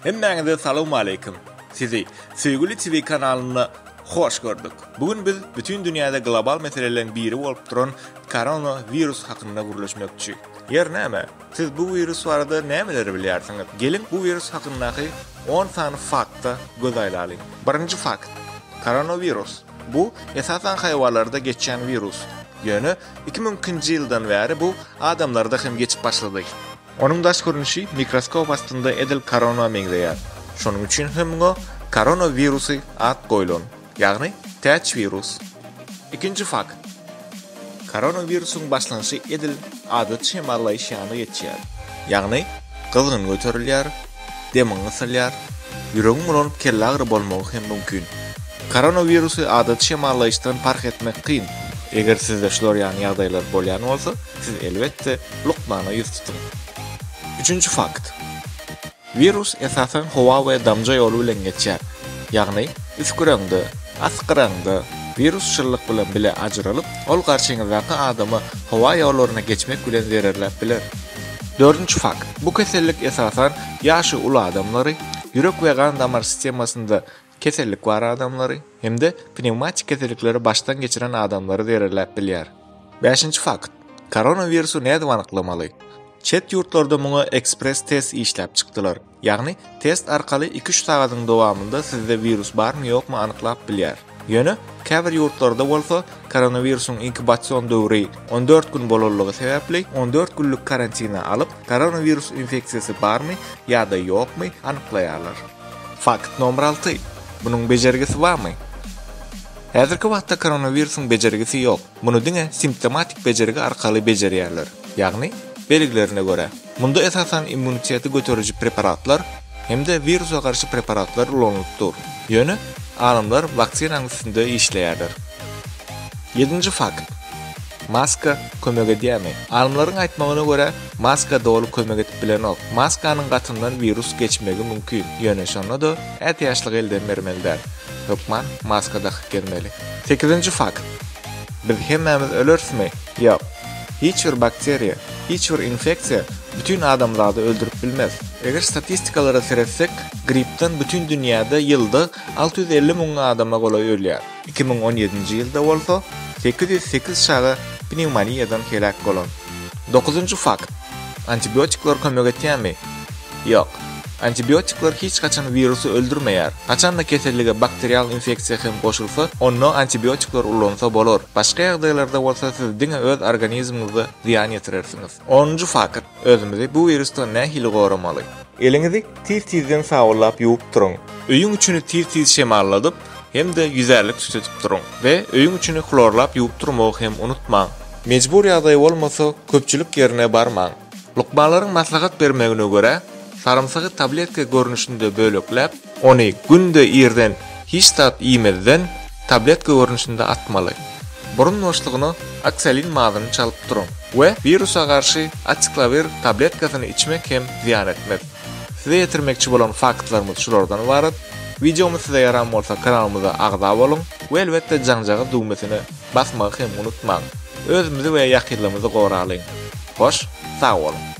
Hemmäňize salam aleýkum. Sizi Söýgüli TV kanalyna hoş gördük. Bugün biz bütün dünýäde global meselelerin biri bolup duran koronavirus hakynda guruluşmakçy. Yer näme? Siz bu virus barada nämeleri bilýärsiňiz? Gelin bu virus hakyndaky 10 sany fakta göz aýlalyň. Birinji fakt. Koronavirus. Bu esasen haýwanlarda geçen virus. Ýöne 2002-nji ýyldan bäri bu adamlarda hem geçip başlady. Onun daş görünüşi mikroskop astında edil korona meňzeýär. Şonuň üçin hem o koronavirusy ad goýulan. Ýagny täç virus. İkinci fakt. Koronavirusun başlanışı edil adat şemallaýyşyny geçýär. Ýagny gyzgyn göterilýär, demiň ysylýar, ýüregin bolanyp kelle agry bolmagy hem mümkin. Koronavirusy adat şemallaýyşdan fark etmek kyn. Eger sizde şolor ýany ýagdaýlar bolýan bolsa, siz elbetde lukmana ýüz tutun. Üçüncü fakt. Virus esasen howa we damja ýolu bilen geçýär. Ýagny üsküreňde, askyraňda virus şyllyk bilen bile ajralyp, ol garşyňyzdaky adamy howa ýollaryna geçmek bilen zererläp biler. Dördüncü fakt. Bu kesellik esasen ýaşy uly adamlary, ýürek we gan damar sistemasynda kesellik bar adamlary hemde pneumatik kesellikleri baştan geçiren adamlary zererläp bilýär. Beşinci fakt. Koronavirusu näde anyklamaly? Çet ýurtlarda muňa ekspres test işläp çykdylar. Ýagny test arkaly 2-3 sagatyň dowamında sizde virus barmy ýokmy anyklap bilýär. Ýöne käbir ýurtlarda bolsa koronavirusyň inkubasiýon döwri 14 gün bolanlygy sebäpli 14 günlük karantina alyp koronavirus infeksiýasy barmy ýa-da ýokmy anyklaýarlar. Fakt nomer 6. Bunyň bejergisi barmy? Häzirki wagtda koronavirusyň bejergisi ýok. Muny diňe simptomatik bejergi arkaly bejerýärler. Ýagny belgilerine göre. Munda esasen immuniteti götürücü preparatlar hem de virusa karşı preparatlar ulanypdyr. Ýöne alimler vaksina üstünde işleýärler. 7. fakt. Maska kömek edýärmi? Alimlaryň aýtmagyna göre maska dolu kömek edip bilenok. Maskanyň gatyndan virus geçmegi mümkin. Ýöne şonda da äti ýaşlyk elden bermeliler. Hökman maskada gelmeli. 8. fakt. Biz hemmämiz ölersmi? Ýok. Hiçbir bakteriýa, hiçbir infeksiýa bütün adamlarda öldürüp bilmez. Eger statistikalara seretsek, gripten bütün dünýäde ýylda 650 000 adama golay ölýär. 2017-nji ýylda bolsa 808 şaga pneumoniýadan helak bolan. 9. fakt. Antibiotikler kömek etýärmi? Ýok. Antibiotikler hiç kaçan virusu öldürmeýär. Kaçan da kesellige bakterial infeksiýa hem goşulsa, onu antibiotikler ulansa bolor. Başka ýagdaýlarda bolsa siz diňe öz organizmiňizi ziýan ýetirersiňiz. 10. fakt. Özümizi bu virusdan nähili goramaly? Eliňizi tiz-tizden sawullap ýuwup turuň. Öýüň üçini tiz-tiz şemalladyp, hem de ýüzerlik tutup turuň we öýüň üçini klorlap ýuwup turmagy hem unutmaň. Mejbur ýagdaý bolmasa, köpçülik ýerine barmaň. Lukmalaryň maslahat bermegine göre sarımsağı tabletka görünüşünde bölüklep, onu günde ýerden hiç tat ýemeden tabletka görünüşünde atmaly. Burun boşlugyny aksalin mazyny çalyp turuň we virusa garşy açyklavir tabletkasyny içmek hem ziýan etmez. Size ýetirmekçi bolan faktlarymyz şulardan ibaret. Videomuz size ýaram bolsa kanalymyza agza bolun we elbetde jaňjagy düwmesyni basmagy hem unutmaň. Özümizi we ýakynlymyzy goralyň. Hoş, sag bolun.